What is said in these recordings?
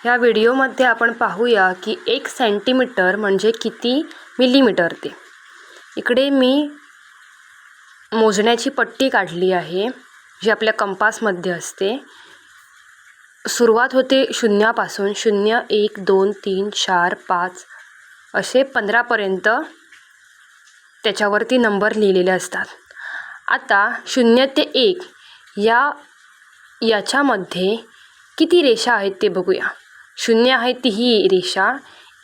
या व्हिडिओमध्ये आपण पाहूया की 1 सेंटीमीटर म्हणजे किती मिलीमीटर ते. इकडे मी मोजण्याची पट्टी काढली आहे जी आपल्या कंपासमध्ये असते. सुरुवात होते शून्यापासून. 0 1 2 3 4 5 असे 15 पर्यंत त्याच्यावरती नंबर लिहिलेले असतात. आता 0 ते 1 याच्यामध्ये किती रेषा आहेत ते बघूया. 0 आहे ती ही रेषा,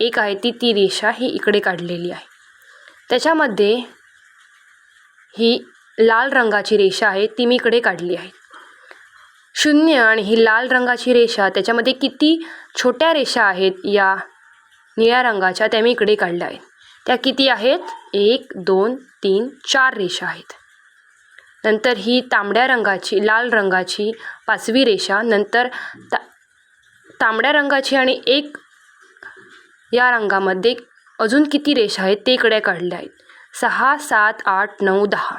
1 आहे ती रेषा ही इकडे काढलेली आहे. त्याच्यामध्ये ही लाल रंगाची रेषा आहे ती मी इकडे काढली आहे. 0 आणि ही लाल रंगाची रेषा त्याच्यामध्ये किती छोट्या रेषा आहेत या निळ्या रंगाच्या त्या मी इकडे काढल्या आहेत. त्या किती आहेत? 1 2 3 4 रेषा आहेत. नंतर ही तांबड्या रंगाची लाल रंगाची 5वी रेषा, नंतर तांबड्या रंगाची आणि 1 या रंगामध्ये अजून किती रेषा आहेत ते इकडे काढले आहेत. 6 7 8 9 10.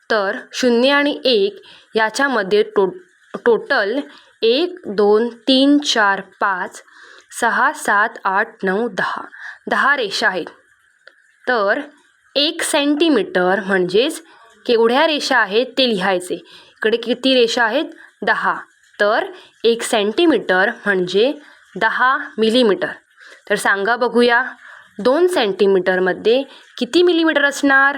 तर 0 आणि 1 याच्यामध्ये टोटल 1 2 3 4 5 6 7 8 9 10 10 रेषा आहेत. तर 1 सेंटीमीटर म्हणजेच केवढ्या रेषा आहेत ते लिहायचे. इकडे किती रेषा आहेत? 10. तर 1 सेंटीमीटर म्हणजे 10 मिलीमीटर. तर सांगा बघूया 2 सेंटीमीटरमध्ये किती मिलीमीटर असणार?